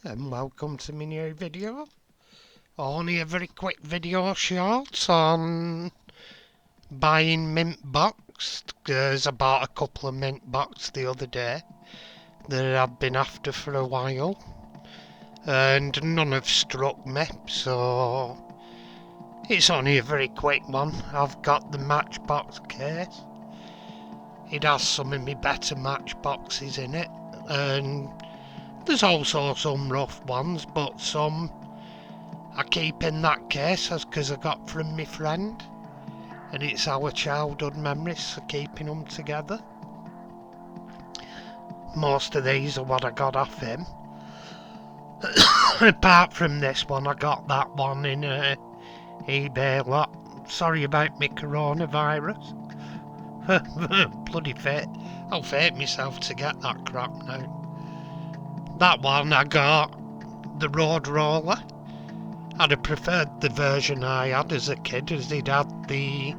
and welcome to my new video. Only a very quick video short on buying mint box, because I bought a couple of mint box the other day that I've been after for a while and none have struck me, so it's only a very quick one. I've got the Matchbox case. It has some of my better Matchboxes in it, and there's also some rough ones, but some I keep in that case because I got from my friend, and it's our childhood memories, so keeping them together. Most of these are what I got off him. Apart from this one, I got that one in eBay lot. Sorry about my coronavirus. Bloody fate. I'll fake myself to get that crap now. That one I got the Road Roller. I'd have preferred the version I had as a kid, as it had the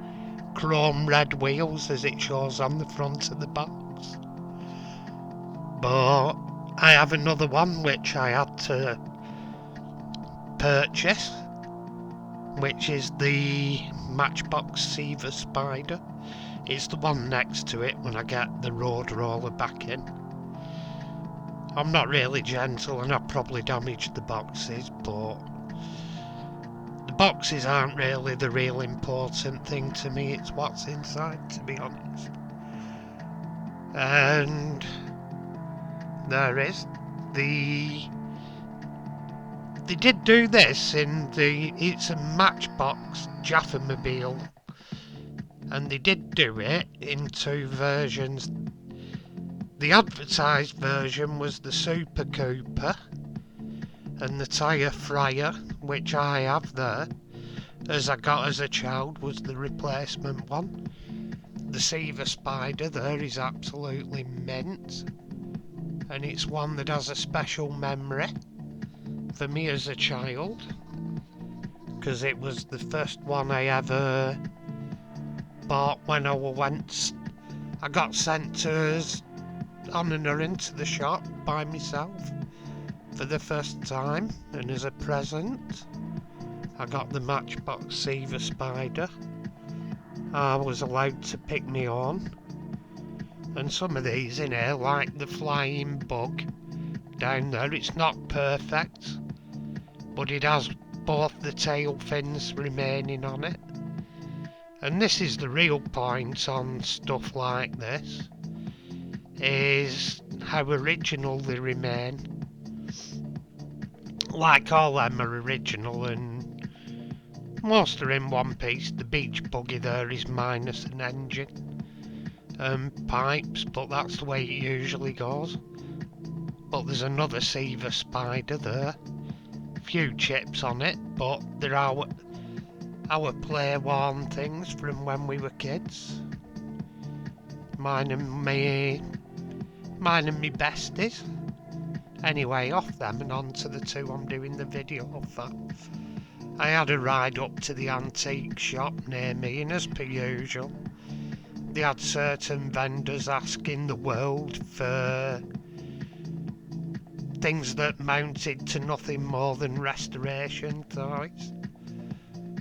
chrome red wheels as it shows on the front of the box. But I have another one which I had to purchase, which is the Matchbox Seaver Spider. It's the one next to it when I get the Road Roller back in. I'm not really gentle and I probably damaged the boxes, but the boxes aren't really the real important thing to me, it's what's inside, to be honest. And there is they did do this in it's a Matchbox Jaffamobile, and they did do it in two versions. The advertised version was the Super Cooper, and the Tyre Fryer, which I have there, as I got as a child, was the replacement one. The Seaver Spider there is absolutely mint, and it's one that has a special memory for me as a child, because it was the first one I ever bought when I got sent to on an errand to the shop by myself for the first time, and as a present I got the Matchbox Seaver Spider. I was allowed to pick me own, and some of these in here, like the Flying Bug down there, it's not perfect, but it has both the tail fins remaining on it. And this is the real point on stuff like this, is how original they remain. Like all them are original, and most are in one piece. The Beach Buggy there is minus an engine and pipes, but that's the way it usually goes. But there's another Seaver Spider there. Few chips on it, but they're our play-worn things from when we were kids. Mine and me besties. Anyway, off them and on to the two I'm doing the video for. I had a ride up to the antique shop near me, and as per usual, they had certain vendors asking the world for things that mounted to nothing more than restoration toys.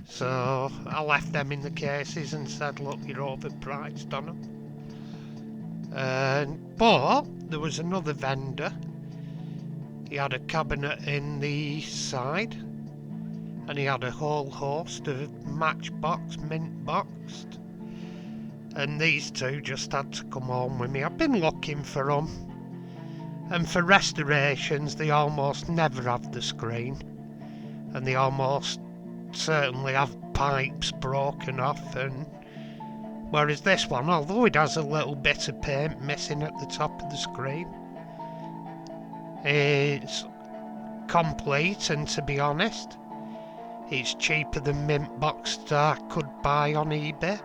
So I left them in the cases and said, look, you're overpriced on them. But there was another vendor. He had a cabinet in the side, and he had a whole host of Matchbox mint boxed. And these two just had to come home with me. I've been looking for them, and for restorations they almost never have the screen, and they almost certainly have pipes broken off, and whereas this one, although it has a little bit of paint missing at the top of the screen, it's complete, and to be honest, it's cheaper than mint box that I could buy on eBay.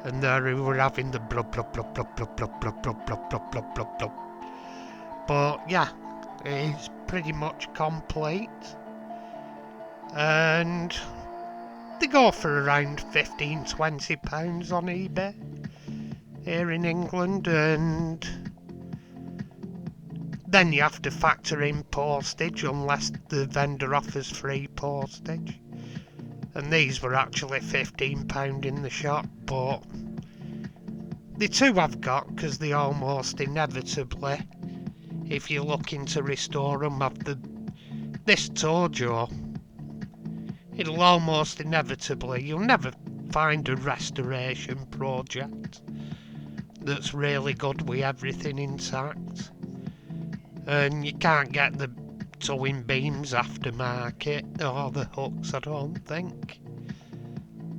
And there we were having the blub blub blub blub blub blub blub blub blub blub blub blub blub. But yeah, it's pretty much complete, and they go for around £15-20 on eBay here in England, and Then you have to factor in postage unless the vendor offers free postage. And these were actually £15 in the shop, but the two I've got because they almost inevitably, if you're looking to restore them, have this Tojo. It'll almost inevitably, you'll never find a restoration project that's really good with everything intact. And you can't get the towing beams aftermarket or the hooks, I don't think.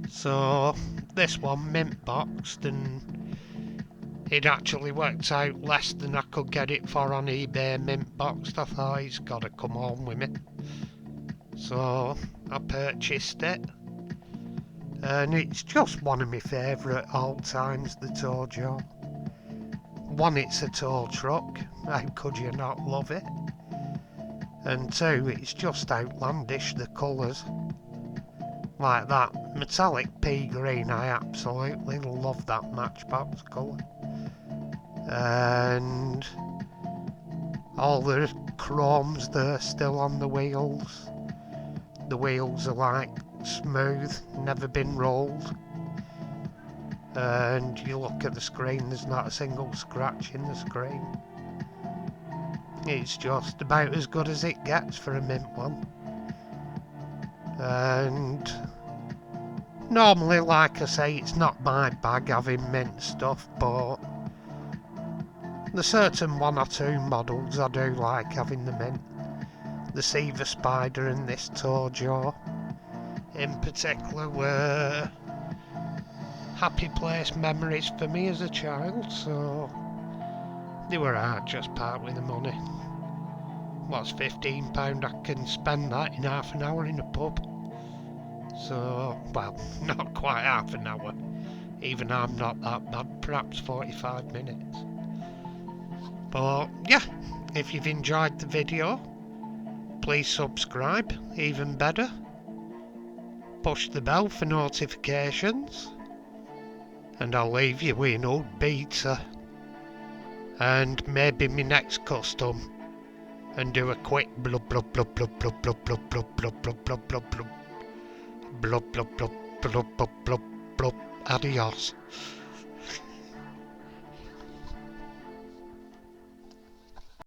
So this one mint boxed, and it actually worked out less than I could get it for on eBay mint boxed. I thought he's got to come home with me. So I purchased it. And it's just one of my favourite old times, the Tojo. One, it's a tow truck. How could you not love it? And two, it's just outlandish, the colours. Like that metallic pea green, I absolutely love that Matchbox colour. And all the chromes, they're still on the wheels. The wheels are like smooth, never been rolled. And you look at the screen, there's not a single scratch in the screen. It's just about as good as it gets for a mint one. And normally, like I say, it's not my bag having mint stuff, but there's certain one or two models I do like having the mint. The Seaver Spider and this Tojo in particular were happy place memories for me as a child, so they were hard just part with the money. What's £15? I can spend that in half an hour in a pub. So, well, not quite half an hour. Even I'm not that bad, perhaps 45 minutes. But yeah, if you've enjoyed the video, please subscribe, even better. Push the bell for notifications. And I'll leave you with an old beta. And maybe my next custom. And do a quick blub blub blub blub blub blub blub blub blub blub blub blub blub blub blub blub blub blub blub. Adios.